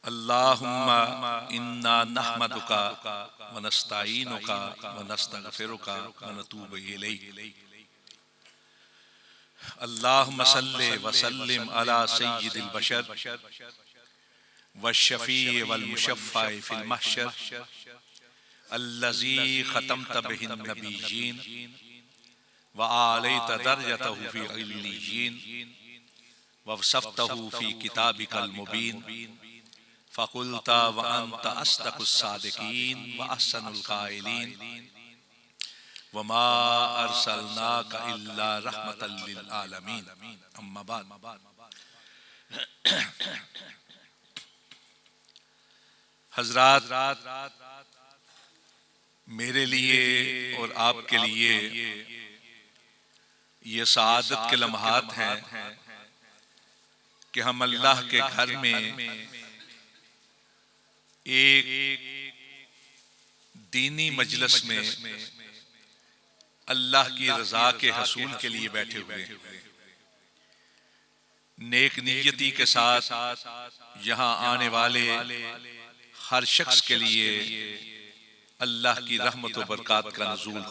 अल्लाहुम्मा इन्ना नहमदुका व नस्तईनुका व नस्तगफिरुका व नतूबु इलैक। अल्लाहुम्मा सल्लि व सल्लिम अला सय्यिदिल बशर व शफ़ी वल मुशफ़्फ़ा फिल महशर अल्लज़ी ख़तमत बिहिन नबिय्यीन व आलैत दरजतहु फ़ी इल्लिय्यीन व वसफ़तहु फ़ी किताबिकल मुबीन फ़क़ुल्ता व अंत अस्दक़ुस सादिक़ीन व अहसनुल क़ाइलीन व मा अरसलनाका इल्ला रहमतल लिल आलमीन। अम्मा बाद। हज़रात, मेरे लिए और आपके लिए ये सआदत के लम्हात हैं कि हम अल्लाह के घर में एक दीनी मजलिस में अल्लाह की रजा के हसूल के लिए बैठे हुए हैं। नेक नियति के साथ यहाँ आने वाले हर शख्स के लिए अल्लाह की रहमत व बरकत का नुज़ूल।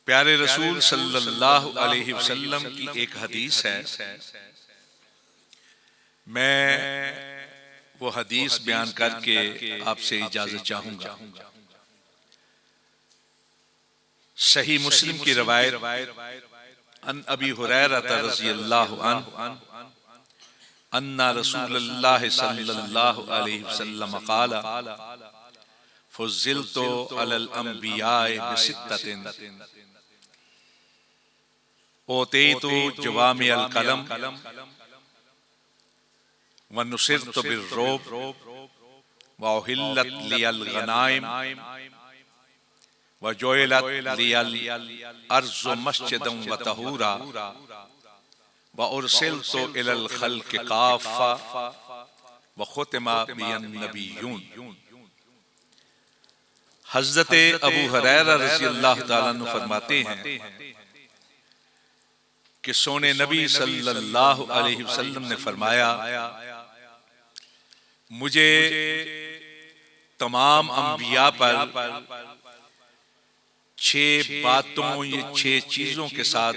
प्यारे रसूल सल्लल्लाहु अलैहि वसल्लम की एक हदीस है, मैं वो हदीस बयान करके आपसे इजाजत चाहूंगा। सही मुस्लिम की रवायत, अन अबी हुरैरा रज़ियल्लाहु अन्हु अन्ना रसूलुल्लाह सल्लल्लाहु अलैहि वसल्लम क़ाला फ़ुज़्ज़िलतु अलल अंबियाए बिसित्ततिन ओतीतु जवामिअल कलम व नुसिरतु बिर्रुब व उहिल्लत लियल गनाइम व जुइलत लियल अर्ज़ु मस्जिदन व तहूरा व उरसिलतु इलल खल्क़ काफ़ा व खुतिमा बियन नबिय्यून। हज़रत अबू हुरैरा रज़ियल्लाहु ताला अन्हु फरमाते हैं कि सोने नबी सल्लल्लाहु अलैहि वसल्लम ने फरमाया, मुझे तमाम अंबिया पर 6 बातों, ये 6 चीजों के साथ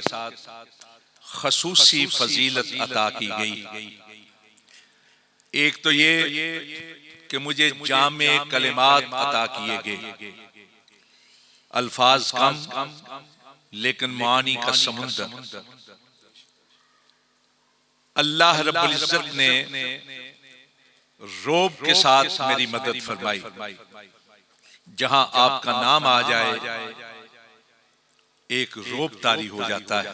खसूसी फजीलत अता की गई। एक तो ये कि मुझे जामे कलिमात अता किए गए, अल्फाज कम लेकिन मानी का समुंदर। अल्लाह रब्बुल इज्जत ने रोब के साथ मेरी मदद फरमाई। जहां आपका नाम आ जाए एक रोब तारी हो जाता है।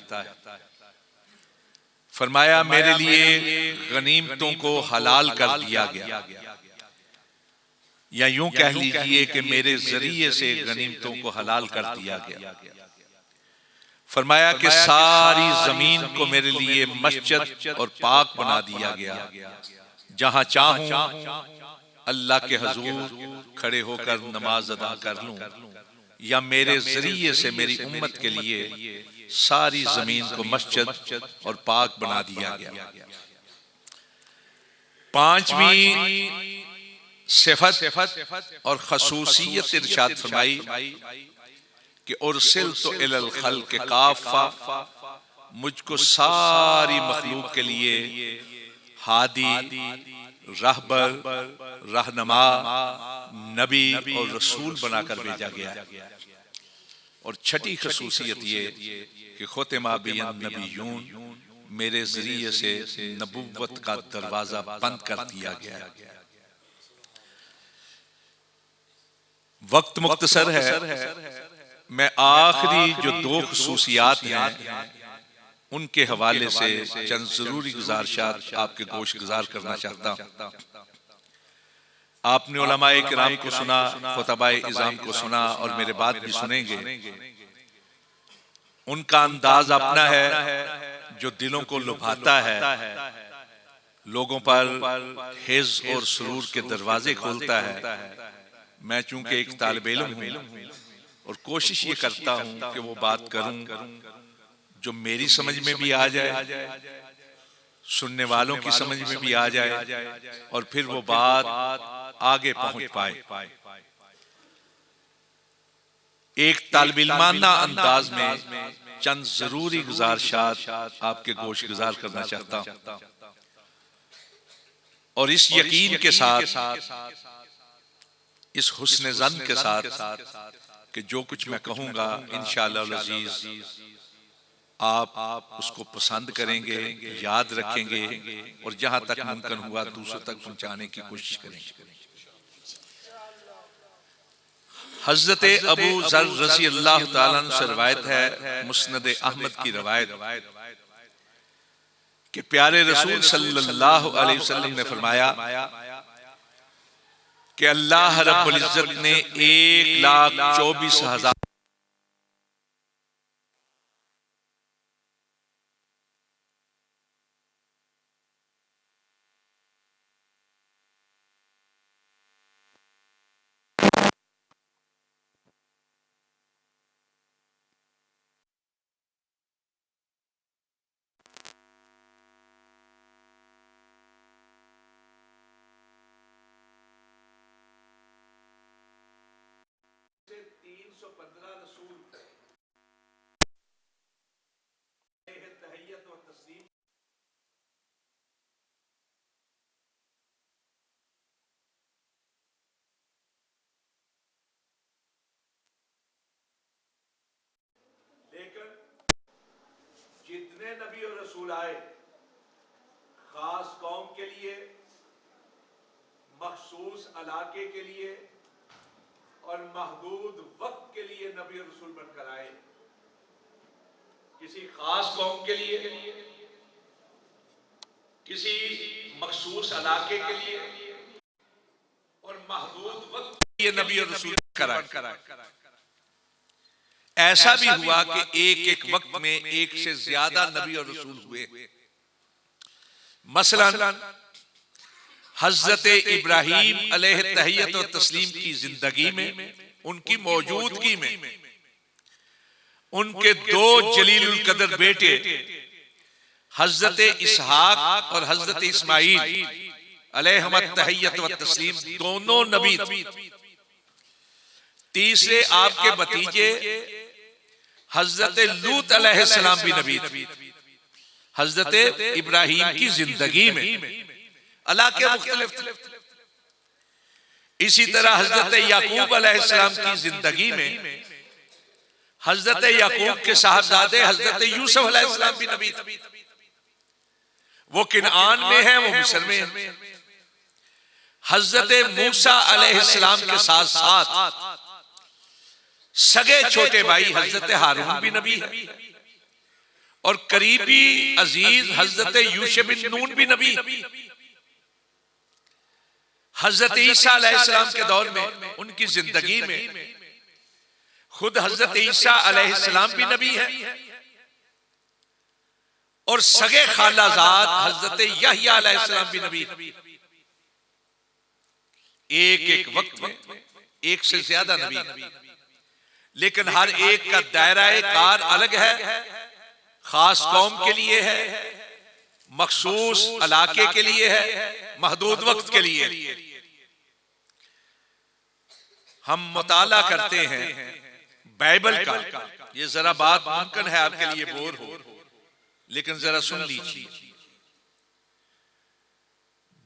फरमाया, मेरे लिए गनीमतों को हलाल कर दिया गया, या यूं कह लीजिए कि मेरे जरिए से गनीमतों को हलाल कर दिया गया। फरमाया कि सारी जमीन को मेरे लिए मस्जिद और पाक बना दिया गया, जहां चाहूं अल्लाह के हुजूर खड़े होकर नमाज अदा कर लूं, या मेरे जरिए से मेरी उम्मत के लिए सारी जमीन को मस्जिद और पाक बना दिया गया। 5वीं सिफत और खसूसियत इरशाद फरमाई कि उरसिलतु इलल खल्क़ काफ़ा, मुझको सारी मखलूक के लिए हादी, रहबर, रहनमा, नबी और रसूल बनाकर भेजा गया। और 6ठी खसूसियत ये कि खुतिमा बियन नबिय्यून, मेरे जरिए से नबुव्वत का दरवाजा बंद कर दिया गया। वक्त मुख्तसर है, मैं आखिरी जो 2 खसूसियात हैं उनके हवाले से चंद जरूरी गुजारिशात आपके गोश गुजार करना चाहता हूं। आपने उलमाए किराम को सुना, खुतबाए इज़ाम को सुना और मेरे बाद भी सुनेंगे। उनका अंदाज अपना है जो दिलों को लुभाता है, लोगों पर हिज़ और सुरूर के दरवाजे खोलता है। मैं चूंकि एक तालिब इल्म हूं और कोशिश ये करता हूं कि वो बात करूं जो मेरी समझ में भी आ जाए सुनने वालों की समझ में भी आ जाए और फिर वो बात आगे पहुंच पाए। एक तालिबिल्माना अंदाज में चंद जरूरी गुजारिशात आपके गोश गुजार करना चाहता हूं, और इस यकीन के साथ, इस हुस्न ज़न के साथ कि जो कुछ मैं कहूंगा इंशाअल्लाह अज़ीज आप उसको पसंद करेंगे, याद रखेंगे और जहां तक मुमकिन हुआ दूसरों तक पहुंचाने की कोशिश करेंगे। हजरत अबू ज़र रज़ी अल्लाह ताला अन्हु से रवायत है, मुस्नद अहमद की रवायत, कि प्यारे रसूल सल्लल्लाहु अलैहि वसल्लम ने फरमाया कि अल्लाह रब्बुल इज्जत ने 1,24,000 315 रसूल तहियत और तस्लीम लेकिन जितने नबी और रसूल आए खास कौम के लिए, मखसूस इलाके के लिए और महदूद वक्त के लिए नबी और रसूल बनकर आए। किसी खास कौम के लिए, किसी मखसूस इलाके के लिए और महदूद वक्त के लिए नबी और रसूल बनकर आए। ऐसा भी हुआ कि एक एक वक्त में एक से ज्यादा नबी और रसूल हुए। मसलन हजरत इब्राहीम अलैहि तहियत और तस्लीम की जिंदगी में, उनकी मौजूदगी में, उनके दो जलीलुल कदर बेटे हजरत इसहाक और हजरत इस्माईल अलैहिम तहियत व तस्लीम दोनों नबी। तीसरे आपके भतीजे हजरत लूत अलैहिस्सलाम भी नबी थे। हजरत इब्राहीम की जिंदगी में इलाके मुख्तलिफ थे। इसी तरह हजरत याकूब अलैहिस्सलाम की जिंदगी में हजरत याकूब के साहबजादे हजरत यूसुफ अलैहिस्सलाम भी नबी थे। वो किनान में है, वो मिस्र में है। हजरत मूसा अलैहिस्सलाम के साथ साथ सगे छोटे भाई हजरत हारून भी नबी है और करीबी अजीज हजरत यूशा बिन नून भी नबी। हजरत ईसा अलैहिस्सलाम के दौर में, उनकी जिंदगी में खुद हजरत ईसा अलैहिस्सलाम भी नबी है और सगे खालाजाद हजरत यहया अलैहिस्सलाम भी नबी। एक एक वक्त में एक से ज्यादा नबी, लेकिन हर एक का दायरा कार अलग है। खास कौम के लिए है, मखसूस इलाके के लिए है, महदूद वक्त के लिए। हम मुताला करते हैं बाइबल का। ये जरा बात मुमकिन है आपके लिए बोर हो, लेकिन जरा सुन लीजिए।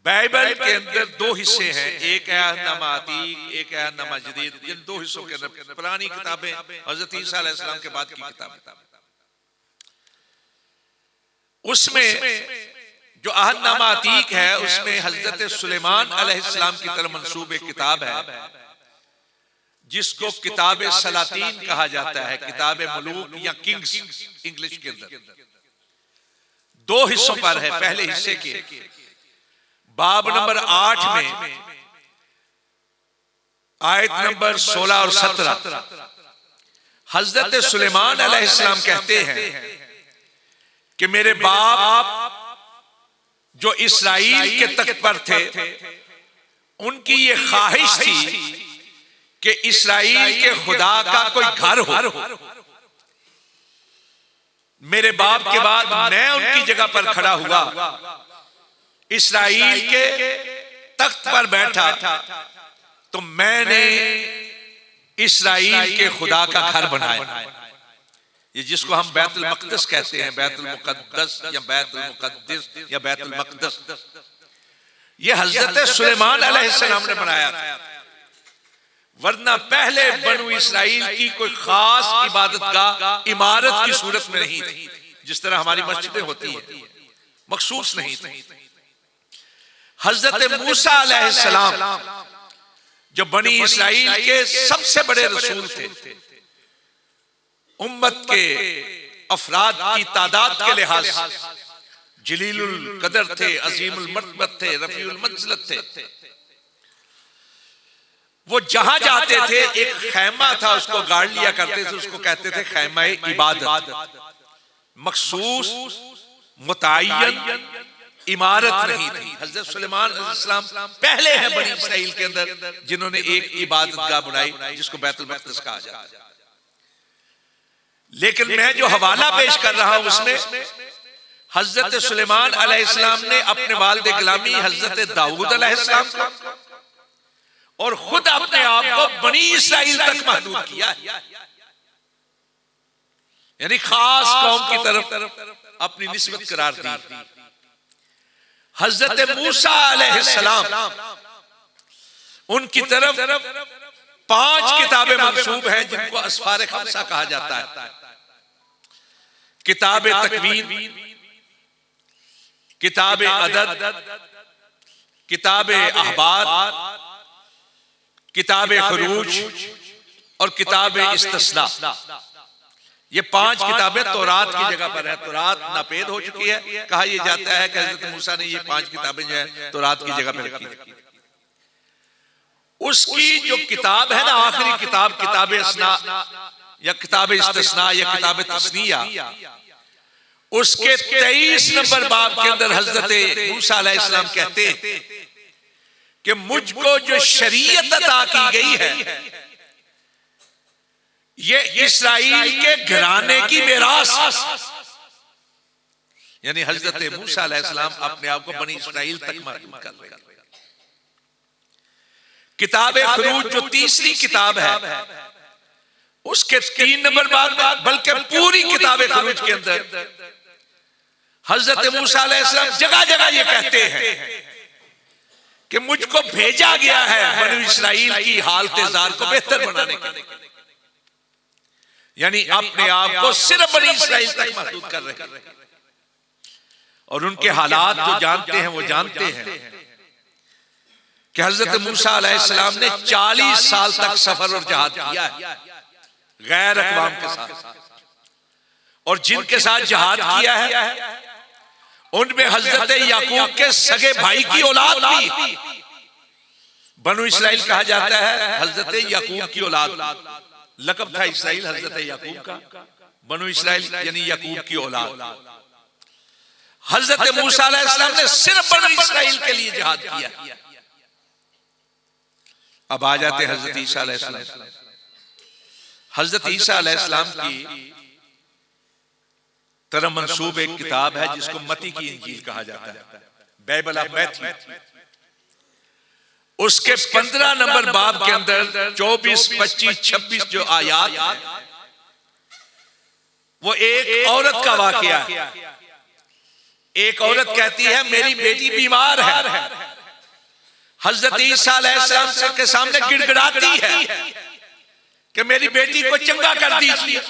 बाइबल के अंदर दो हिस्से हैं, एक है अहदनामा अतीक, एक है अहदनामा जदीद। इन दो हिस्सों के अंदर पुरानी किताबें, हजरत ईसा अलैहिस्सलाम के बाद की किताबें। उसमें जो अहदनामा अतीक है, उसमें हजरत सुलेमान अलैहिस्सलाम की तरफ मंसूब एक किताब है जिसको किताब सलातीन कहा जाता है, किताब मुलूक या किंग्स इंग्लिश के अंदर। दो हिस्सों पर है। पहले हिस्से के बाब नंबर 8 में आयत नंबर 16 और 17 हजरत सुलेमान अलैहिस्सलाम कहते हैं कि मेरे बाप जो इस्राइल के तख्त पर थे, उनकी ये ख्वाहिश थी कि इस्राइल के खुदा का कोई घर हो। मेरे बाप के बाद मैं उनकी जगह पर खड़ा हुआ, इस्राइल के तख्त पर बैठा, तो मैंने इस्राइल के खुदा का घर बनाया। ये जिसको हम बैतुल मक़दस कहते हैं, बैतुल मुक़द्दस या बैतुल मुक़द्दिस या बैतुल मक़दस, ये हजरत सुलेमान अलैहिस्सलाम ने बनाया था। वरना पहले बनु इस्राइल की कोई खास इबादतगाह इमारत की सूरत में नहीं थी, जिस तरह हमारी मस्जिदें होती हैं, मखसूस नहीं थी। हजरत मूसा अलैहिस्सलाम जो बनी इस्राइल के सबसे बड़े रसूल थे, उम्मत के अफराद की तादाद के लिहाज से जलीलुल कदर थे, अजीमुल मर्तबत थे, रफीउल मंज़िलत थे। वो जहां जाते थे एक खैमा था, उसको गाड़ लिया करते थे, उसको कहते थे खैमा इबादत। मखसूस मुतअय्यन इमारत नहीं थी। हजरत सुलेमान अलैहिस्सलाम पहले हैं बनी इस्राइल के अंदर जिन्होंने एक इबादतगाह बनाई, जिसको बैतुल मक़दस कहा जाता है। लेकिन मैं जो हवाला पेश कर रहा हूं उसमें हजरत सुलेमान अलैहिस्सलाम ने अपने वालिद गिलामी हजरत दाऊद अलैहिस्सलाम को और खुद अपने आप को बनी इस्राइल तक महदूद किया है, यानी खास कौम की तरफ अपनी निस्बत करार दी। हजरत मूसा अलैहिस्सलाम उनकी तरफ 5 किताबें मंसूब हैं जिनको अस्फार खमसा कहा जाता है। किताब तकवीन, किताब अदद, किताब अहबार, किताब खरूज और किताब इस्तिस्ना। ये 5 किताबें तौरात की जगह पर है। तौरात नापेद हो चुकी है। कहा यह जाता है कि हजरत मूसा ने ये 5 किताबें जो है तौरात की जगह पर रखी। उसकी जो किताब है ना, आखिरी किताब, किताब अस्ना या किताब इस्तिस्ना या किताब तस्निया, उसके 23 नंबर बाब के अंदर हजरत मूसा अलैहिस्सलाम कहते हैं कि मुझको जो शरीयत अता की गई है ये इस्राइल के घराने की मिरास, यानी हजरत मूसा अलैहिस्सलाम अपने आप को बनी इस्राइल तक महदूद कर रहे हैं। किताब खरूज जो तीसरी किताब है उसके 3 नंबर बाद, बल्कि पूरी किताब खरूज के अंदर हजरत मूसा अलैहिस्सलाम जगह जगह ये कहते हैं कि मुझको भेजा गया है बनी इस्राइल की हालत ज़ार को बेहतर बनाने के लिए, यानी अपने आप को सिर्फ बनी इस्राइल तक महदूद कर रहे हैं। और उनके हालात जो जानते हैं वो जानते हैं कि हजरत मूसा अलैहिस्सलाम ने 40 साल तक सफर और जहाद किया है गैर अक़वाम के साथ, और जिनके साथ जहाद किया है उनमें हजरत याकूब के सगे भाई की औलाद भी बनु इस्राइल कहा जाता है। हजरत याकूब की औलाद, लक़ब था इस्राइल हजरत याकूब का, बनु इस्राइल यानी याकूब की औलाद। हजरत मूसा अलैहिस्सलाम ने सिर्फ बनु इस्राइल के लिए जहाद किया। अब आ जाते हजरत ईसा अलैहिस्सलाम। हजरत ईसा अलैहिस्सलाम की तरह मंसूब एक किताब है जिसको मती की इंजील कहा जाता है, बाइबल ऑफ मैथ्यू। उसके 15 नंबर बाब के अंदर 24, 25, 26 जो आयात है वो एक औरत का वाकया है। एक औरत कहती है मेरी बेटी बीमार है। हजरत ईसा अलैहिस्सलाम के सामने गिड़गिड़ाती है कि मेरी बेटी को चंगा कर दीजिए,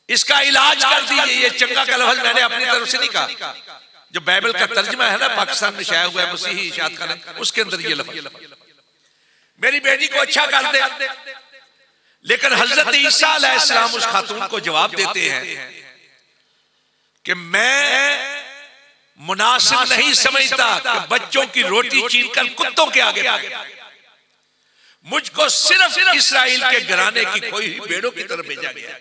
इसका इलाज कर दीजिए। ये चंगा का लफ्ज़ मैंने अपनी तरफ से नहीं कहा, जो बाइबल का तर्जुमा है ना पाकिस्तान में शाया हुआ है मसीही इशात खाना, उसके अंदर ये लफ्ज़ मेरी बेटी को अच्छा कर दे। लेकिन हजरत ईसा अलैहिस्सलाम उस खातून को जवाब देते हैं कि मैं मुनासिब नहीं समझता कि बच्चों की रोटी छीनकर कुत्तों के आगे भागे। मुझको सिर्फ इस्राइल के घराने की कोई भेड़ों की तरफ भेजा गया,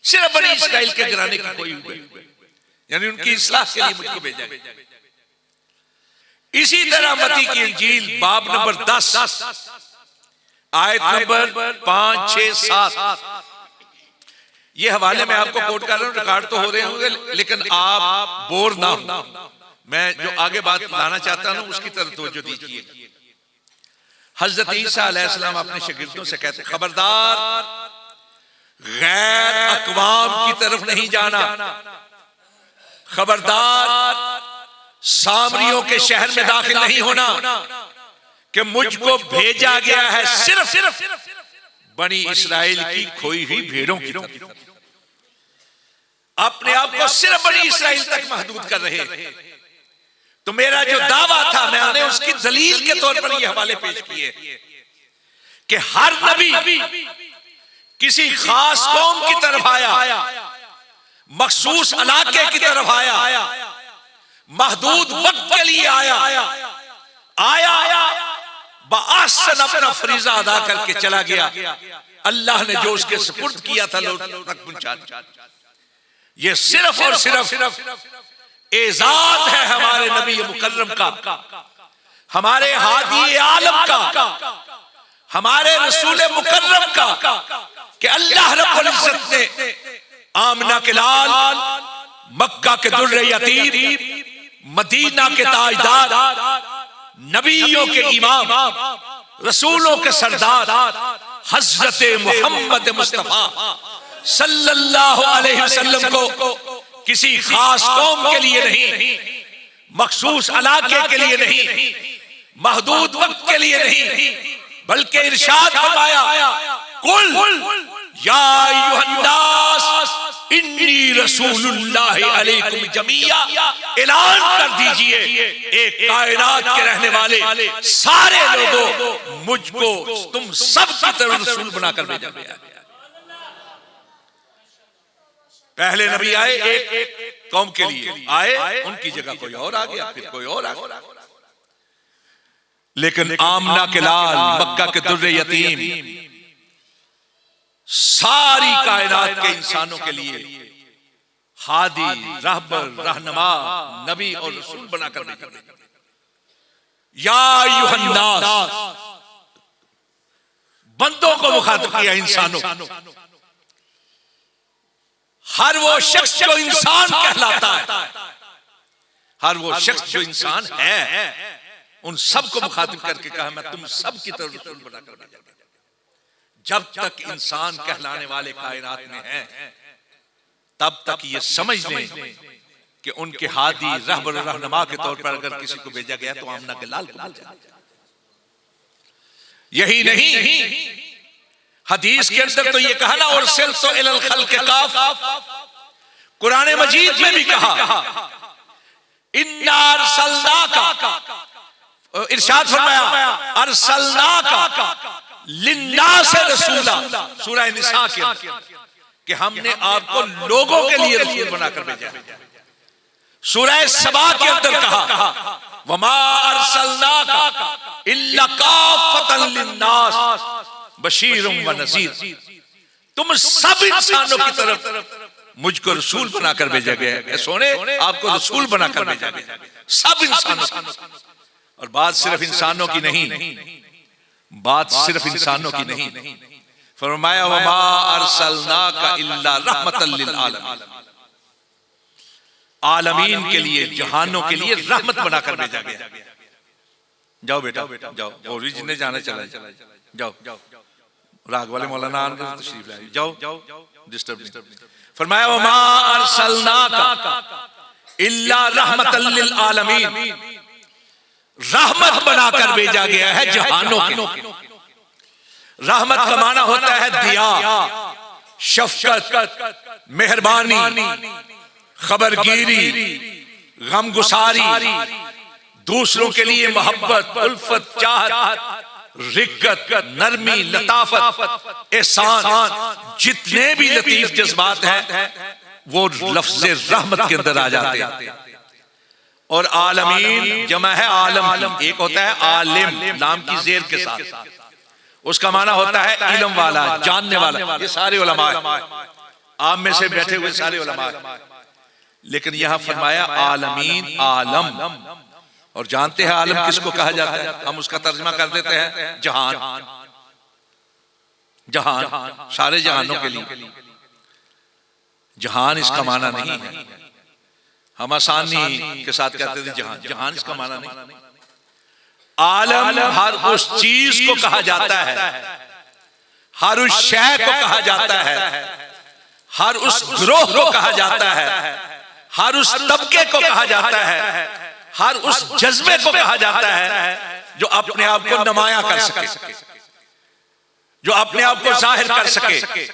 सिर्फ बनी इस्राइल के घराने की कोई भेड़, यानी उनकी इस्लाह के लिए मुझको भेजा गया। इसी तरह मती की इंजील बाब नंबर 10 आयत नंबर 5, 6, 7, ये हवाले मैं आपको कोट कर रहा हूं, रिकॉर्ड तो हो रहे होंगे, लेकिन आप बोर ना हो। मैं जो आगे बात लाना चाहता हूं उसकी तरफ तवज्जो दीजिए। हजरत ईसा अलैहिस्सलाम अपने शागिर्दों से कहते, खबरदार गैर अक़वाम की तरफ नहीं जाना, खबरदार सामरियों के शहर में दाखिल नहीं होना, कि मुझको भेजा गया है सिर्फ बनी इस्राइल की खोई हुई भेड़ों की तरफ। अपने आप को सिर्फ बनी इस्राइल तक महदूद कर रहे। तो मेरा जो दावा था मैंने उसकी दलील के तौर पर ये हवाले पेश किए कि हर नबी किसी खास कौम की तरफ आया, मखसूस इलाके की तरफ आया, महदूद वक्त के लिए आया बाअसन अपना फरीजा अदा करके चला गया। अल्लाह ने जो उसके सुपुर्द किया था लोग तक पहुंचा दिया। ये सिर्फ और सिर्फ एजाज है हमारे नबी मुकर्रम का, हमारे हादी आलम का, हमारे रसूल मुकर्रम का, कि अल्लाह रब्बुल इज्जत ने आमना के लाल, मक्का के दुर्रे यतीम, मदीना के ताजदार, नबियों के इमाम, रसूलों के सरदार हजरत मोहम्मद मुस्तफा सल्लल्लाहु अलैहि वसल्लम को किसी खास कौम के लिए नहीं, मखसूस इलाके के लिए नहीं, महदूद वक्त के लिए नहीं, बल्कि इरशाद फरमाया, कुल या अय्युहन्नास इन्नी रसूलुल्लाहि अलैकुम जमीया, ऐलान कर दीजिए एक कायनात के रहने वाले सारे लोगों, मुझको तुम सब की तरफ रसूल बनाकर भेजा गया। पहले नबी आए एक कौम के लिए आए, उनकी जगह कोई और आ गया, फिर कोई और आ गया। लेकिन आमना के लाल, मक्का के दुर्रे यतीम, सारी कायनात के इंसानों के लिए हादी, रहबर, रहनुमा, नबी और रसूल बनाकर भेजा गया। या अय्युहन्नास, बंदों को मुखातिब किया, इंसानों। हर वो शख्स जो इंसान कहलाता है, हर वो शख्स जो इंसान है, उन सबको मुखातिब करके कहा मैं तुम सब की तरफ रसूल बनाकर भेजा गया। जब तक इंसान कहलाने वाले कायनात में है, तब तक ये समझ लें कि उनके हादी, रहबर, रहनुमा के तौर पर अगर किसी को भेजा गया तो आमना के लाल को भेजा। यही नहीं, हदीस के अंदर तो ये कहा ना, और सिल तो इलल खल्क़ काफ़, कुरान मजीद में भी कहा इन्ना अरसलनाका, इरशाद फरमाया अरसलनाका लिन्नास रसूला, सूरह निसा के कि हमने आपको लोगों के लिए रसूल बनाकर भेजा। सूरह सबा के अंदर कहा वमा अरसलनाका इल्ला काफ़तन लिन्नास बशीरुम व नज़ीर, तुम सब इंसानों की तरफ मुझको रसूल बनाकर भेजा गया है। सोने आपको रसूल बनाकर भेजा गया, सब इंसानों की। और बात सिर्फ इंसानों की नहीं, बात सिर्फ इंसानों की नहीं, फरमाया वमा अरसलनाका इल्ला रहमतल लिल आलमीन, आलमीन के लिए, जहानों के लिए रहमत बनाकर भेजा गया। जाओ बेटा जाओ, ओरिजिन ने जाना चला जाओ, राग वाले मौलाना तशरीफ लाए, जाओ डिस्टर्ब नहीं। फरमाया वमा अरसलनाका इल्ला रहमतल लिल आलमीन, रहमत बनाकर भेजा गया है जहानों के। रहमत का माना होता है दिया, शफकत, मेहरबानी, खबरगिरी, गमगुसारी, दूसरों के लिए मोहब्बत, उल्फत, चाहत, रिक्कत, नरमी, लताफत, एहसान, जितने भी लतीफ जज्बात हैं वो लफ्ज़ रहमत के अंदर आ जाते हैं। और आलमीन जमा है आलम, एक होता है आलिम लाम की जेर के साथ, उसका माना होता है इल्म वाला, जानने वाला। ये सारे उलमा आप में से बैठे हुए सारे उलमा, लेकिन यहां फरमाया आलमीन, आलम। और जानते हैं आलम किसको कहा जाता है? हम उसका तर्जमा कर देते हैं जहान, जहान, सारे जहानों के लिए। जहान इसका माना नहीं है। हम आसानी के साथ कहते थे जहान, जहान इसका माना नहीं। आलम हर उस चीज को कहा जाता है, हर उस शय को कहा जाता है, हर उस ग्रोह को कहा जाता है, हर उस तबके को कहा जाता है, हर उस जज्बे को कहा जाता है जो अपने आप को नुमाया कर सके, जो अपने आप को जाहिर कर सके,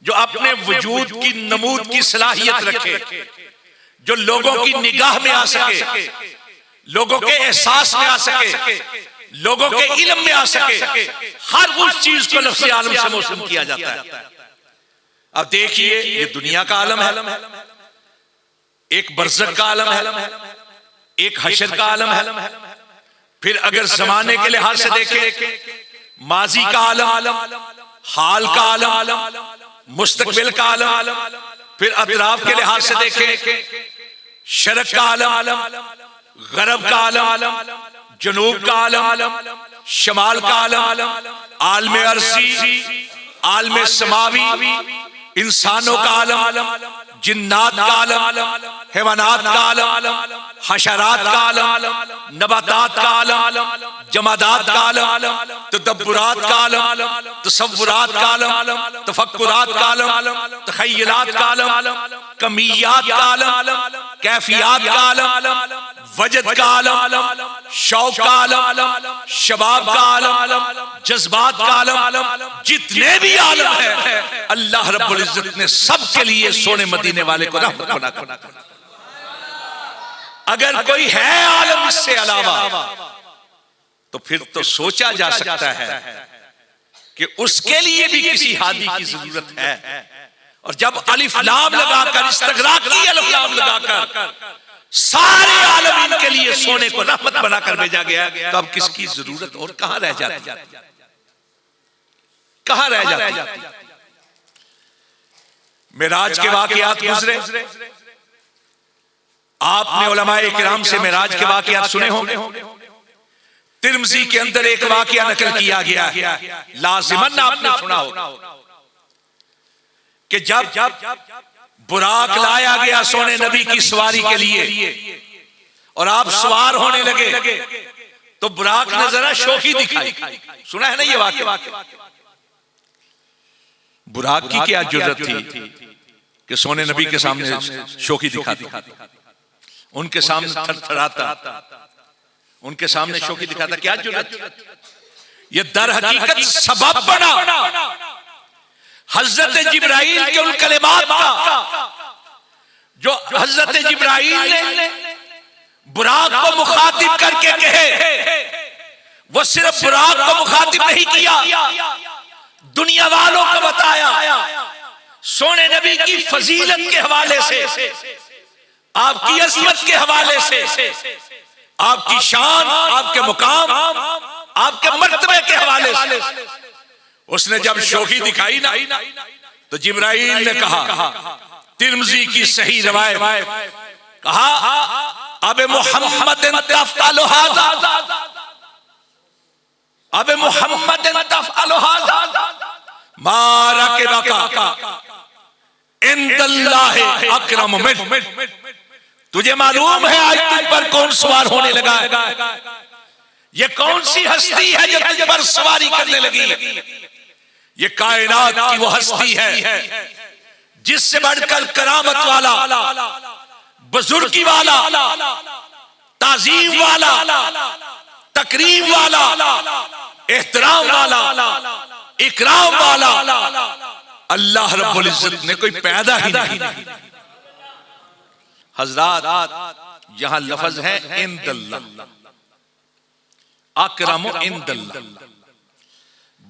जो अपने वजूद की नमूद की सलाहियत रखे, जो लोगों की निगाह में आ सके, लोगों के एहसास में आ सके, लोगों के इल्म में आ सके। हर उस चीज को लफ्ज़ आलम से मौसूम किया जाता है। अब देखिए, ये दुनिया का आलम है, एक बरज़ख का आलम है, एक हशर का आलम है। फिर अगर जमाने के लिहाज से देखें, माजी का आलम, हाल का आलम, मुस्तकबिल का आलम। फिर अतराफ के लिहाज से देखें, शरक का आलम, गरब का आलम, जनूब का आलम, शमाल का आलम, आलम अर्ज़ी, आलम समावी, इंसानों का आलम, जिन्नात का आलम, हैवानात का आलम, हशरात का आलम, नबातात का आलम, जमादात का आलम, तदब्बुरात का आलम, तसव्वुरात का आलम, तफक्कुरात का आलम, तखय्युलात का आलम, कमियात का आलम, कैफियात का आलम, वजद का आलम, शौक का आलम, शबाब का आलम, जज्बात का आलम। जितने भी आलम है, अल्लाह रब्बुल इज्जत ने सबके लिए सोने मदीने वाले को रहमत बनाकर। अगर कोई है आलम इससे अलावा, तो फिर तो सोचा जा सकता है कि उसके लिए भी किसी हादी की जरूरत है। और जब अलिफ लाम लगाकर, इस्तगराकी अलिफ लाम लगाकर सारे आलमीन के लिए सोने को रहमत बनाकर भेजा गया, तो अब किसकी जरूरत और कहां रह जाती, कहां रह जाती। मेराज के वाकयात गुजरे, आपने उलमाए किराम से मेराज के वाकयात सुने होंगे। तिर्मिज़ी के अंदर एक वाकया नकल किया गया, लाजिमन आपने सुना होगा कि जब बुराक लाया गया सोने नबी की सवारी के लिए और आप सवार होने लगे, तो बुराक ने जरा शोखी दिखाई। सुना है ना ये वाकया? बुराक की क्या जरूरत थी कि सोने नबी के सामने शोखी दिखाता, उनके सामने थरथराता, उनके सामने शोखी दिखाता? क्या जरूरत? ये दर हकीकत सबब बना हजरत जिब्राइल के उन कलिमात का, जो हजरत जिब्राइल ने बुराक को मुखातिब करके कहे। वो सिर्फ बुराक को मुखातिब नहीं किया, दुनिया वालों को बताया। सोने नबी की फजीलत के हवाले से, आपकी अज़मत के हवाले से, आपकी शान, आपके मुकाम, आपके मर्तबे के हवाले से उसने जब शोखी दिखाई ना, तो जिब्राइल ने कहा, तिर्मिज़ी की सही रवायत, कहा अब मुहम्मद तफ़अलु हाज़ा, अब मुहम्मद तफ़अलु हाज़ा मा रकिबका इंदल्लाहि अकरम मिन। तुझे मालूम है आज तुझ पर कौन सवार होने लगा है? ये कौन सी हस्ती है जो तुझ पर सवारी करने लगी? ये कायनात की वो हस्ती है जिससे बढ़कर करामत वाला, बुजुर्गी वाला, ताजीम वाला, तकरीम वाला, एहतराम वाला, इकराम वाला अल्लाह रब्बुल इज्जत ने कोई पैदा ही नहीं। हजरात, यहां लफ्ज है इंदल्लाह, अकरम इंदल्लाह।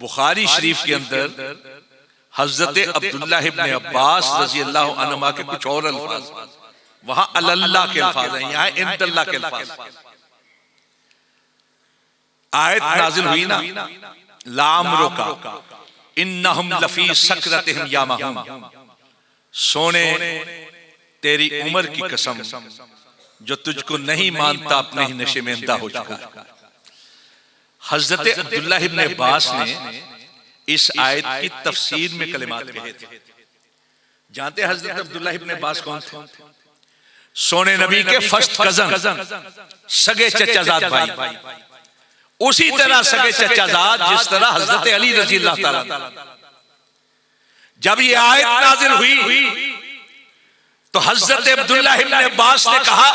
बुखारी शरीफ के अंदर हजरत अब्दुल्ला इब्न अब्बास रज़ी अल्लाह अन्हुमा के कुछ और अल्फाज, वहां अल्लाह के अल्फाज हैं, यहाँ इंदल्लाह के अल्फाज। आयत नाजिल हुई ना, लामरो का इन्नहुम लफी सकरतिहिम यामहून। सोने तेरी उम्र की कसम, जो तुझको नहीं मानता अपने ही नशे में अंधा हो चुका है। हजरत अब्दुल्ला इब्न अब्बास ने इस आयत की तफसीर में कलिमात कहे थे, जानते हजरत अब्दुल्लाह इब्न अब्बास कौन थे? सोने नबी के फर्स्ट कजन, सगे चचाजाद भाई। उसी तरह सगे चचाजाद जिस तरह हजरत अली रजी अल्लाह ताला। जब ये आयत नाजिल हुई तो हजरत अब्दुल्लाह इब्न अब्बास ने कहा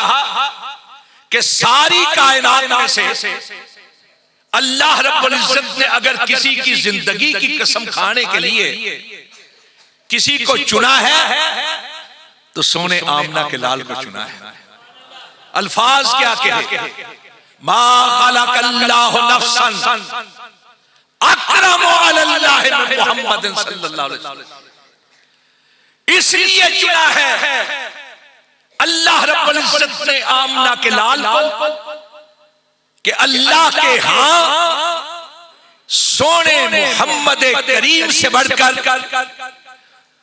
कि सारी कायनात में से अल्लाह रब्बुल इज्जत ने अगर किसी की जिंदगी की कसम खाने के लिए किसी को चुना है तो सोने आमना के लाल को चुना है। अल्फाज क्या कहे, मा खलक़ल्लाहु नफ्सन अकरमु अलल्लाहि मिन मुहम्मदिन सल्लल्लाहु अलैहि वसल्लम। इसलिए चुना है अल्लाह रब्बुल इज्जत ने आमना के लाल को कि अल्लाह के हां सोने मोहम्मद करीम से बढ़कर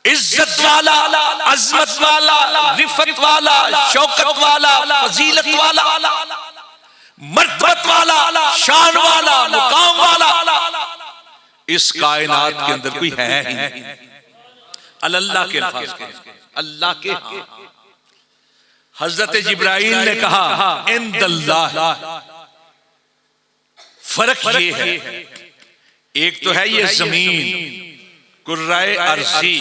इज्जत वाला, अजमत वाला, रिफत वाला, शौकत वाला, फजीलत वाला, मर्तबत वाला, शान वाला, मुकाम वाला इस कायनात के अंदर कोई है ही नहीं। अल्लाह के अल्फाज के, अल्लाह के हां। हजरत जिब्राइल ने कहा इंदल्लाह। फर्क ये है, एक तो है ये जमीन कुर्राए अर्ज़ी,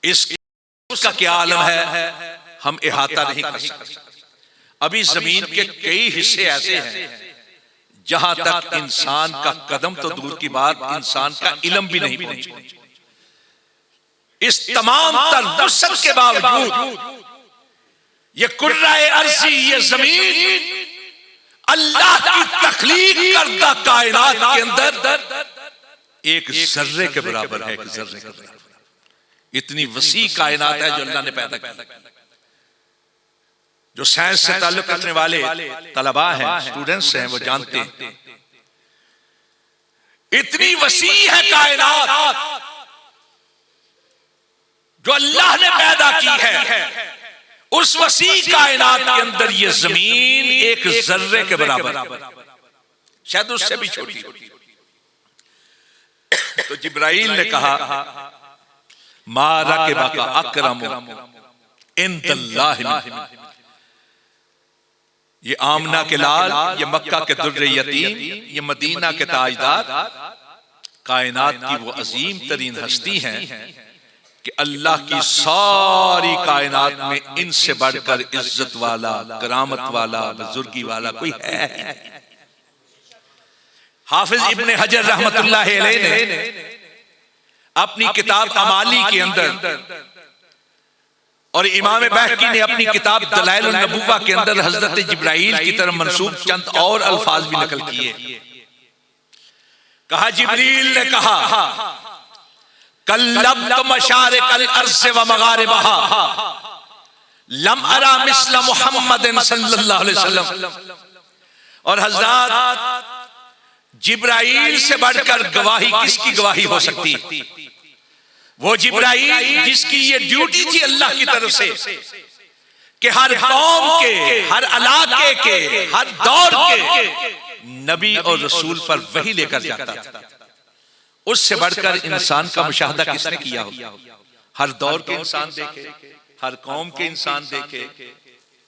इसका क्या आलम है हम इहाता नहीं कर सकते। अभी जमीन के कई हिस्से ऐसे हैं जहां तक इंसान का कदम तो दूर की बात, इंसान का इल्म भी नहीं पहुंचा। इस तमाम तरदुसत के बावजूद ये कुर्राए अर्ज़ी, ये जमीन अल्लाह की तख्लीक करदा कायनात के अंदर एक जर्रे के बराबर है, एक जर्रे के बराबर। इतनी वसी कायनात है जो अल्लाह ने पैदा की। जो साइंस से ताल्लुक रखने वाले तलबा हैं, स्टूडेंट्स हैं, वो जानते हैं इतनी वसी है कायनात जो अल्लाह ने पैदा की है। उस वसी कायनात के अंदर ये जमीन एक जर्रे के बराबर, शायद उससे भी छोटी। तो जिब्राइल ने कहा मारा के बाका अकरम इंदल्लाह। ये आमना के लाल, ये मक्का के दुर्रे यतीम, ये मदीना के ताजदार, कायनात की वो अजीम तरीन हस्ती हैं कि अल्लाह की सारी कायनात में इनसे बढ़कर इज्जत वाला, करामत वाला, बुजुर्गी वाला कोई है। हाफिज इब्ने हजर रहमतुल्लाह अलैह ने अपनी किताब अमाली के अंदर और इमाम बैहकी ने अपनी किताब दलाइल नबुव्वा के अंदर हजरत जिब्राइल की तरफ मंसूब चंद और अल्फाज भी नकल किए। कहा जिब्रील ने कहा कल्लब्त मशारिकल अर्ज़ व मगारिबहा लम अरा मिस्ल मुहम्मदिन सल्लल्लाहु अलैहि वसल्लम। और हजरत जिब्राइल से बढ़कर गवाही किसकी गवाही हो सकती? वो जिब्राइल जिसकी ये ड्यूटी थी अल्लाह की तरफ से कि हर कौम के, हर इलाके के, हर दौर के नबी और रसूल पर वही लेकर जाता था। उससे बढ़कर इंसान का मुशाहदा किसने किया हो? हर दौर के इंसान देखे, हर कौम के इंसान देखे,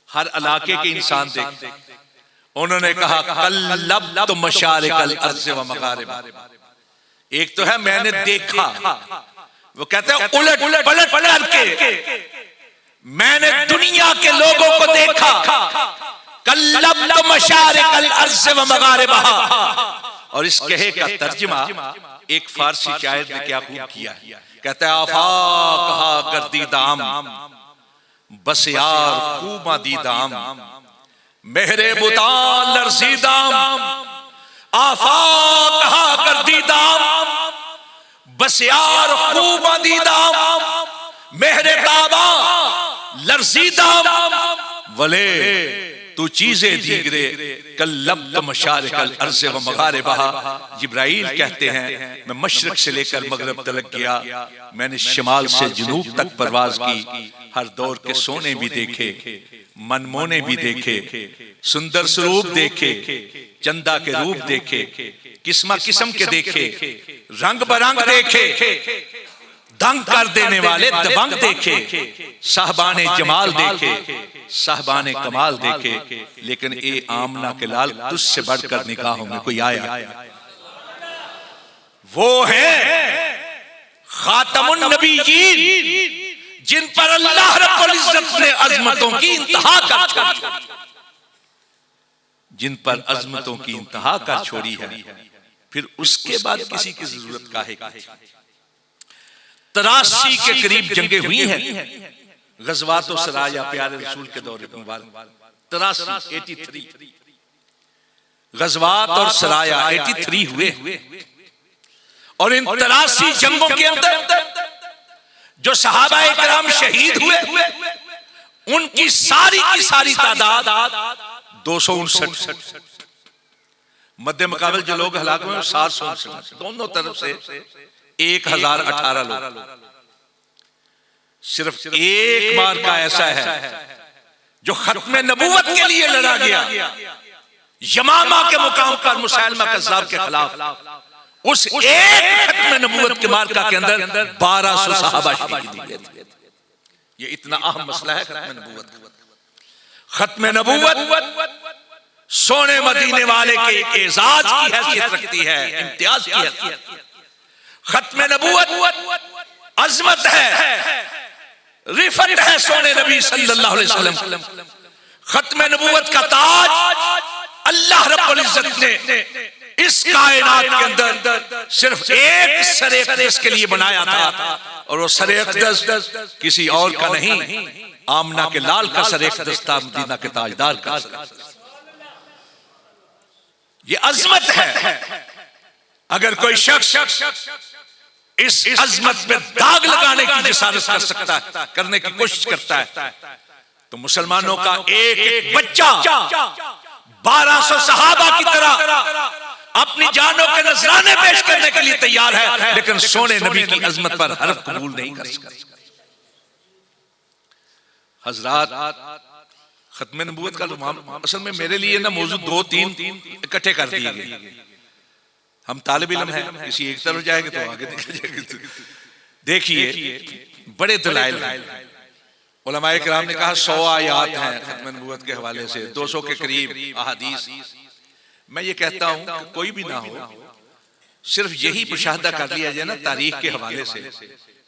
हर इलाके के इंसान देखे। उन्होंने कहा कल्लब्त मशारिकल अर्ज़ व मगारिबहा। एक तो है मैंने देखा, वो कहते हैं उलट पलट करके मैंने दुनिया के लोगों को देखा। कल्लब्त मशारिकल अर्ज़ व मगारिबहा। और इस कहे का तर्जुमा एक फारसी शायर ने क्या खूब किया है, कहता है आफाक हा गर्दी दाम बस यार खूबा दी दाम मेहरे बुता लर्जी दाम आफाक हा गर्दी दाम बस यार खूबा दी दाम मेहरे ताबा लर्जी दाम वले तू चीजें दीगरे कल्लब्त मशारिकल अर्ज़ व मगारिबहा। जिब्राइल कहते हैं मैं मशरक से लेकर मगरब तक गया, मैंने शिमाल से जुनूब तक परवाज की। हर दौर के सोने भी देखे, मनमोने भी देखे, सुंदर स्वरूप देखे, चंदा के रूप देखे, किस्मा किस्म के देखे, रंग बरंग देखे, दंग कर देने वाले दबंग देखे, साहबाने जमाल देखे, साहबाने कमाल देखे, लेकिन ए आमना के लाल तुझसे बढ़कर निगाहों में कोई आया। वो है खातमुन नबीयीन, जिन पर अल्लाह रब्बुल इज्जत ने अजमतों की इंतहा कर छोड़ी, जिन पर अजमतों की इंतहा कर छोड़ी है। फिर उसके बाद किसी की जरूरत काहे की? 83 के करीब जंगें हुई हैं, गज़वात और सराया प्यारे रसूल के दौरे मुबारक 83 गज़वात और सराया 83 हुए। और इन 83 जंगों के अंदर जो सहाबाए किराम शहीद हुए, उनकी सारी की सारी तादाद 259। मध्य मुकाबल जो लोग हलाक हुए 759, दोनों तरफ से 1018 लोग। सिर्फ एक बार का ऐसा है जो खत्म नबूवत के लिए लड़ा गया, यमामा के मुकाम पर मुसैलमा कज़्ज़ाब के खिलाफ। उस एक खत्म नबूवत के मार्का के अंदर 1200 सहाबा शहीद हुए थे। ये इतना अहम मसला है खत्म नबूवत का। खत्म नबूवत सोने मदीने वाले के एजाज की हैसियत रखती है, इम्तियाज की हैसियत। खत्म नबूवत अजमत है, रिफत है सोने नबी सल्लल्लाहु अलैहि वसल्लम। खत्म नबूवत का ताज अल्लाह रब्बुल इज्जत ने इस कायनात के अंदर सिर्फ एक सरे अक़दस के लिए बनाया था, और वो सरे अक़दस किसी और का नहीं, आमना के लाल का सरे अक़दस था, मदीना के ताजदार का। ये अजमत है। अगर कोई शख्स इस अजमत में दाग लगाने की जिसारत कर सकता है, करने की कोशिश करता है, तो मुसलमानों का एक एक बच्चा 1200 सहाबा की तरह अपनी जानों के नजराने पेश करने के लिए तैयार है, लेकिन सोने नबी की अजमत पर हर्फ कबूल नहीं कर सकता। हजरात, खत्म नबूवत का असल में मेरे लिए ना मौजूद 2-3 इकट्ठे कर दिए गए। हम तालिब इल्म हैं, किसी एक तरफ जाएंगे तो आगे निकल जाएंगे। देखिए, बड़े दलाइल हैं। उलमाए किराम ने कहा 100 आयात हैं खत्म नबूवत के हवाले से, 200 के करीब अहादीस। मैं ये कहता हूं कि कोई भी ना हो, सिर्फ यही मुशाहदा कर लिया जाए ना तारीख के हवाले से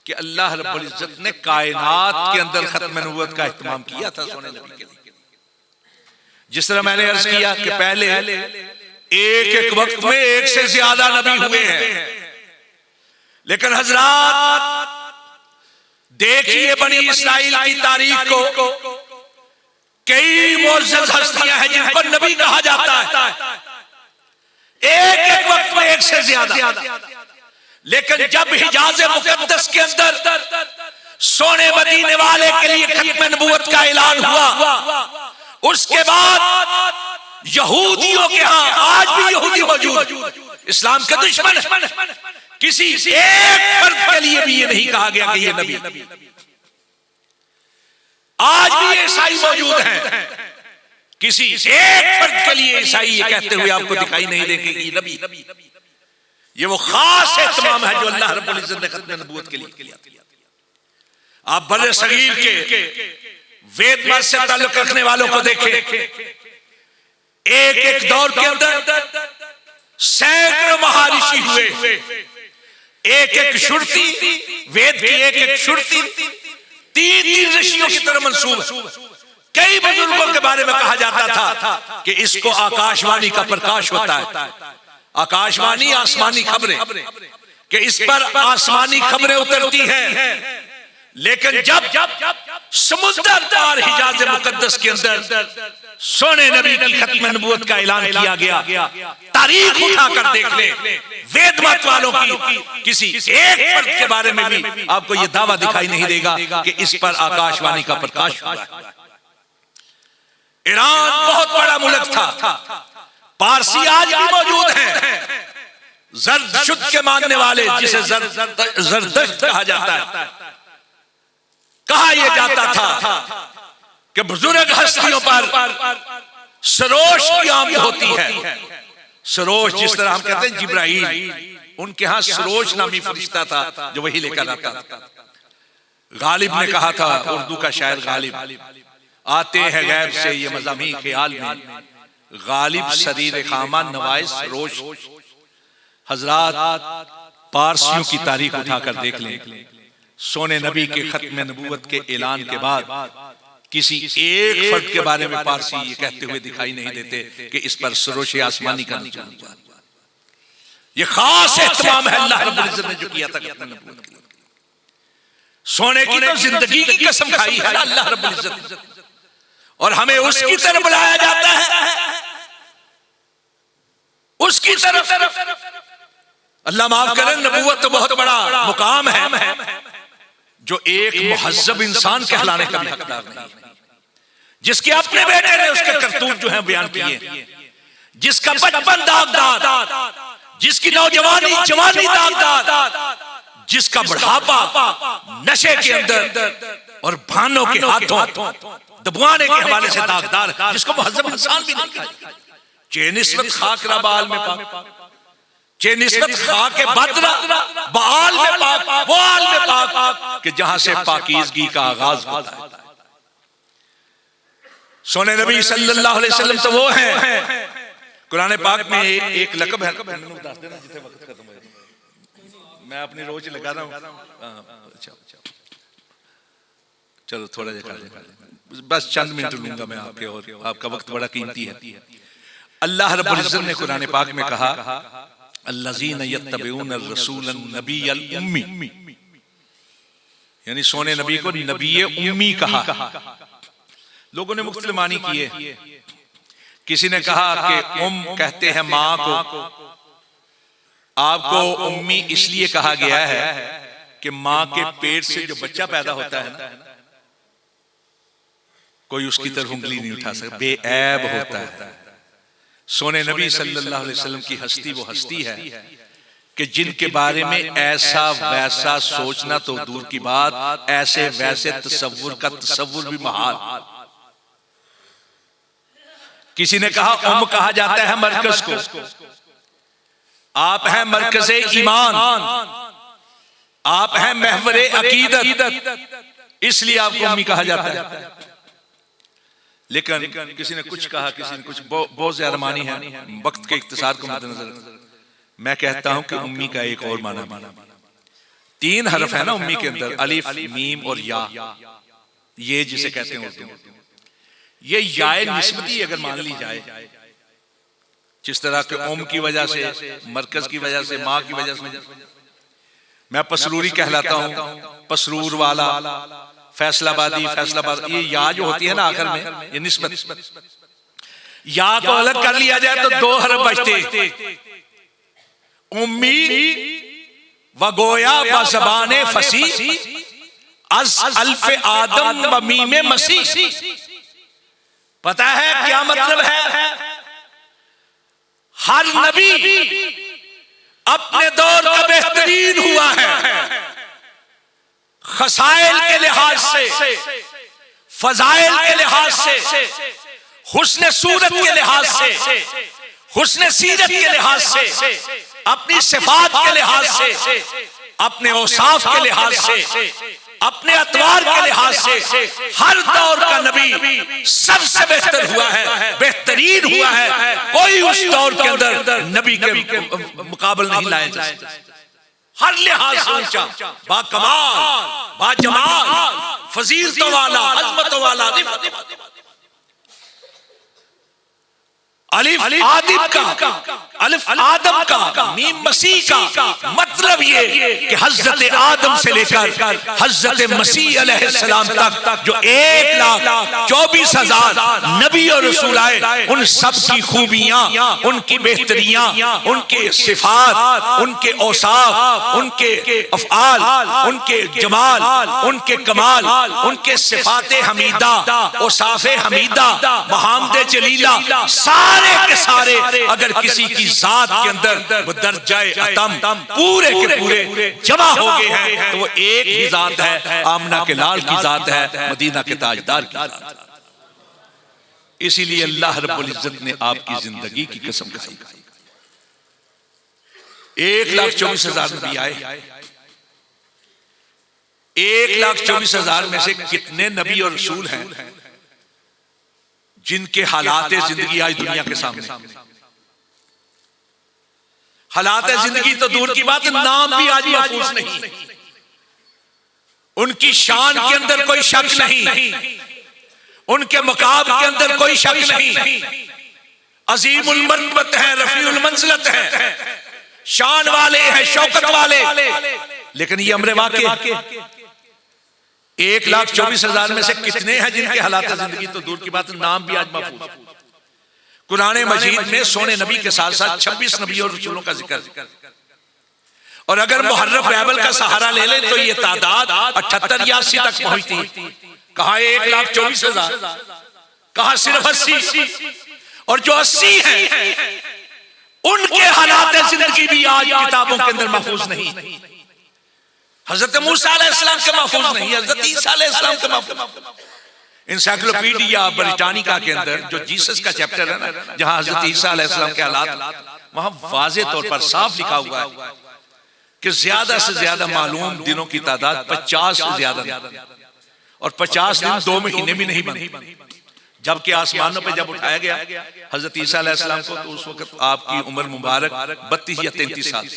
कि अल्लाह रब्बुल इज्जत ने कायनात के अंदर खत्म नबूवत का इत्माम किया था सोने नबी के लिए। जिस तरह मैंने अर्ज किया कि पहले एक एक वक्त में एक से ज्यादा नबी हुए हैं, लेकिन हजरात देखिए बनी इस्राइल की तारीख को, कई मोअज़्ज़ज़ हस्तियां हैं जिनको नबी कहा जाता है, एक एक वक्त में एक से ज्यादा। लेकिन जब हिजाज मुकद्दस के अंदर सोने मदीने वाले के लिए खत्म नबूवत का ऐलान हुआ, उसके बाद यहूदियों के यहाँ, आज भी यहूदी मौजूद, इस्लाम के दुश्मन, किसी एक फर्द के लिए भी ये नहीं कहा गया कि ये नबी। आज भी ईसाई मौजूद हैं, किसी एक फर्द के लिए ईसाई ये कहते हुए आपको दिखाई नहीं देंगे कि नबी। ये वो खास एहतमाम है जो अल्लाह रब्बुल इज्जत ने खत्म नबूवत के लिए किया। आप बड़े सगीर के वेद मत से ताल्लुक रखने वालों को देखें, एक एक दौर के अंदर सैकड़ों महर्षि हुए, एक एक श्रुति, वेद की एक एक श्रुति 3 ऋषियों की तरह मंसूब है। कई बुजुर्गों के बारे में कहा जाता था कि इसको आकाशवाणी का प्रकाश होता है। आकाशवाणी आसमानी खबरें, कि इस पर आसमानी खबरें उतरती हैं। लेकिन जब समुद्र पार हिजाज मुकद्दस के अंदर सोने नबी की खत्म नबूवत का ऐलान किया गया, तारीख उठाकर देख ले, वेद मत वालों की किसी एक फर्द के बारे में भी आपको यह दावा दिखाई नहीं देगा कि इस पर आकाशवाणी का प्रकाश हुआ। ईरान बहुत बड़ा मुल्क था, पारसी आज भी मौजूद हैं, ज़रदुश्त के मानने वाले, जिसे ज़रदुश्त कहा जाता है। कहा यह जाता था कि बुजुर्ग हस्तियों पर सरोश की आमद होती है। सरोश जिस तरह हम कहते हैं जिब्राईल, उनके यहाँ सरोज नामी फरिश्ता था जो वही लेकर आता था। गालिब ने कहा था, उर्दू का शायर गालिब, आते हैं गैब से ये मज़ामी ख्याल में, गालिब सरीर खामा नवाइस रोश। हजरात पारसियों की तारीख उठाकर देख लें, सोने नबी के खत्म नबूवत के ऐलान के बाद किसी एक फर्द के बारे में पारसी ये कहते हुए दिखाई नहीं देते कि इस पर सरोश आसमानी का नुज़ूल हुआ। ये खास एहतमाम है अल्लाह रब्बुल इज्जत ने जो किया था खत्म नबूवत के लिए। सोने की तो जिंदगी की कसम खाई है अल्लाह रब्बुल इज्जत, और हमें उसकी तरफ बुलाया जाता है, उसकी तरफ। अल्लाह माफ करें, नबूवत तो बहुत बड़ा मुकाम है जो एक मुहज्जब इंसान कहलाने का भी हकदार नहीं, जिसके अपने बेटे ने उसके करतूत जो है बयान किए, जिसका बचपन दागदार, जिसकी नौजवानी जवानी दागदार, जिसका बुढ़ापा नशे के अंदर और भानों के हाथों दबवाने के हवाले से दागदार, जिसको मुहज्जब इंसान भी नहीं कहा। चे निस्बत खाकरा बाल में पाक, चे निस्बत खाके बदरा बाल में पाक, वो आल में पाक कि जहां से पाकीज़गी का आगाज होता है। सोने नबी सल्लल्लाहु अलैहि वसल्लम तो वो हैं। कुरान पाक में एक लक़ब है, मैं अपनी रोज लगा रहा हूँ। चलो थोड़ा बस चंद मिनट लूंगा मैं आपके, और आपका वक्त बड़ा कीमती है। अल्लाह रब्बुल इज्जत ने कुरान पाक में कहा, अल्लज़ीना यत्तबिऊन रसूलन नबियल उम्मी, यानी सोने नबी को नबी उम्मी कहा। लोगों ने मुख्तलिफ मानी किए। किसी ने कहा कि कहते हैं माँ को, आपको उम्मी इसलिए कहा गया है कि माँ के पेट से जो बच्चा पैदा होता है ना, कोई उसकी तरफ उंगली नहीं उठा सकता, बेऐब होता है। सोने नबी सल्लल्लाहु अलैहि वसल्लम की हस्ती वो हस्ती है कि जिनके बारे में ऐसा वैसा सोचना तो दूर की बात, ऐसे वैसे तसव्वुर का तसव्वुर भी महाल। किसी ने कहा कहा जाता है मरकज को, आप हैं मरकज़े ईमान, आप हैं महवरे अकीदत, इसलिए आपको उम्मी कहा जाता है। लेकिन किसी ने कुछ कहा, किसी ने कुछ, बहुत ज्यादा मानी है। वक्त के इख्तिसार को मद्देनजर मैं कहता हूं कि उम्मी का एक और माना, 3 हरफ है ना उम्मी के अंदर, अलिफ मीम और या, ये जिसे कहते हैं ये याए निस्बती अगर मान ली जाए, जिस तरह के ओम की वजह से, मरकज की वजह से, माँ की वजह से, मैं पसरूरी कहलाता हूं, पसरूर वाला, फैसलाबादी, फैसलाबाद, ये या जो होती है ना आखिर में, ये निस्बत। या को अलग कर लिया जाए तो 2 हरफ बचते, उम्मी व गोया व ज़बाने फसी, अज अल्फे आदम व मीमे मसी। पता है क्या मतलब है? हर नबी अपने दौर का बेहतरीन हुआ है, खसाइल के लिहाज से, फजाइल के लिहाज से, हुस्न सूरत के लिहाज से, हुस्न सीरत के लिहाज से, अपनी सिफात के लिहाज से, अपने औसाफ के लिहाज से, अपने अतवार के लिहाज से, हर दौर का नबी सबसे बेहतर हुआ है, बेहतरीन हुआ है। कोई उस दौर के अंदर नबी के मुकाबले नहीं लाया जा सकता। हर लिहाज से ऊंचा, बाकमाल, बाजमाल, फजीलतों वाला, अज़मतों वाला। अलिफ आदिम का, अलिफ आदम का, मीम मसीह का, मतलब ये कि हज़रत आदम से लेकर हज़रत मसीह अलैहिस्सलाम तक जो 1,24,000 नबी और रसूल आए, उन सब की खूबियां, उनकी बेहतरियां, उनके सिफात, उनके औसाफ, उनके अफ़आल, उनके जमाल, उनके कमाल, उनके सिफाते हमीदा, औसाफे हमीदा, महामदे जलीला, सारे के सारे अगर किसी की जात के अंदर वो दर्जाए अतम पूरे के पूरे जमा हो गए हैं, तो वो एक ही जात है, आमना के लाल की जात है, मदीना के ताजदार की जात। इसीलिए अल्लाह रब्बुल इज्जत ने आपकी जिंदगी की कसम खाई। 1,24,000 नबी आए। 1,24,000 में से कितने नबी और रसूल हैं जिनके हालात जिंदगी आज दुनिया के सामने? हालात जिंदगी तो दूर की बात, नाम भी आज महफूज नहीं। उनकी शान के अंदर कोई शक नहीं, उनके मकाम के अंदर कोई शक नहीं। अजीमुल मर्तबत है, रफीउल मंज़िलत है, शान वाले हैं, शौकत वाले। लेकिन ये अमरे वाक़े 1,24,000 में से कितने हैं जिनके हालात जिंदगी तो दूर की बात, नाम भी आज महफूज। कुरान मजीद में सोने नबी के साथ साथ 26 नबी और रसूलों का जिक्र, और अगर मुहर्रफ बाइबल का सहारा ले ले तो ये तादाद 78 या 80 तक पहुंचती। कहा 1,24,000, कहा सिर्फ 80। और जो 80 हैं उनके हालात जिंदगी भी आज किताबों के अंदर महफूज नहीं। हजरत मूसा अलैहिस्सलाम के महफूज नहीं, हजरत ईसा अलैहिस्सलाम के महफूज। इंसाइक्लोपीडिया ब्रिटानिका के अंदर जो जीसस का चैप्टर है ना, जहां हजरत ईसा अलैहिस्सलाम के हालात, वहां वाज़ेह तौर पर साफ लिखा हुआ है कि ज्यादा से ज्यादा मालूम दिनों की तादाद 50 से ज्यादा, और 50 दिन 2 महीने भी नहीं बने। जबकि आसमानों पे जब उठाया गया हजरत ईसा अलैहिस्सलाम को, तो उस वक्त आपकी उम्र मुबारक 32 या 33 साल।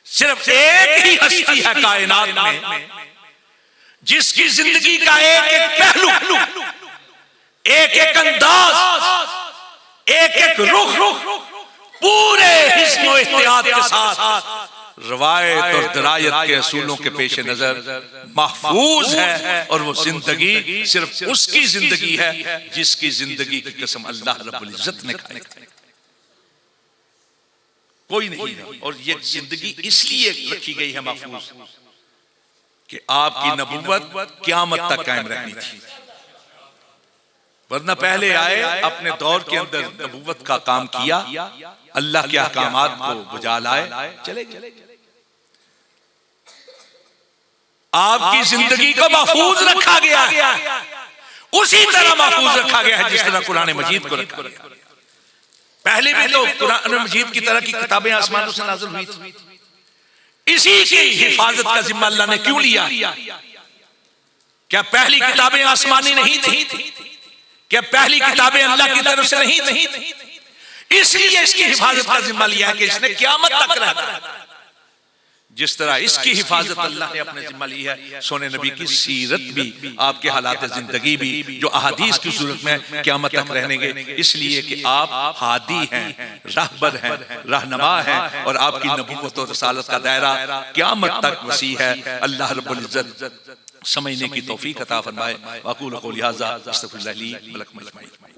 सिर्फ एक ही हस्ती है कायनात में जिसकी जिंदगी का एक एक पहलू, एक एक अंदाज, एक एक रुख पूरे हिस्न और एहतियात के साथ रवायत और दरायत के असूलों के पेश नजर महफूज है। और वो जिंदगी सिर्फ उसकी जिंदगी है जिसकी जिंदगी की कसम अल्लाह रब्बुल इज्जत ने खाई, कोई नहीं है। और ये जिंदगी इसलिए रखी गई है महफूज कि आपकी नबुव्वत क़यामत तक कायम रहनी थी। वरना पहले आए, अपने दौर के अंदर नबुव्वत का काम किया, अल्लाह के अहकामात को बुझा लाए, चले गए। आपकी जिंदगी को महफूज रखा गया है, उसी तरह महफूज रखा गया है जिस तरह कुरान मजीद को रखा गया। पहले भी तो कुरान मजीद की तरह की किताबें आसमानों से नाज़िल हुई थी। इसी की हिफाजत का जिम्मा अल्लाह ने क्यों लिया? क्या पहली किताबें आसमानी नहीं थी? क्या पहली किताबें अल्लाह की तरफ से नहीं थी? इसलिए इसकी हिफाजत का जिम्मा लिया है कि इसने क़यामत तक रहना है। जिस तरह इसकी हिफाजत अल्लाह ने अपने जिम्मा ली है, सोने नबी की सीरत भी, आपके हालात जिंदगी भी, जो अहादीस की सूरत में क़यामत तक रहेंगे, इसलिए कि आप हादी हैं, रहबर हैं, रहनुमा हैं, और आपकी नबूवत और रसालत का दायरा क़यामत तक वसी है। अल्लाह रब्बुल इज्जत समझने की तौफीक अता फरमाए। वक़ूलु क़ौली हाज़ा अस्तग़फिरुल्लाह ली व लकुम अजमईन।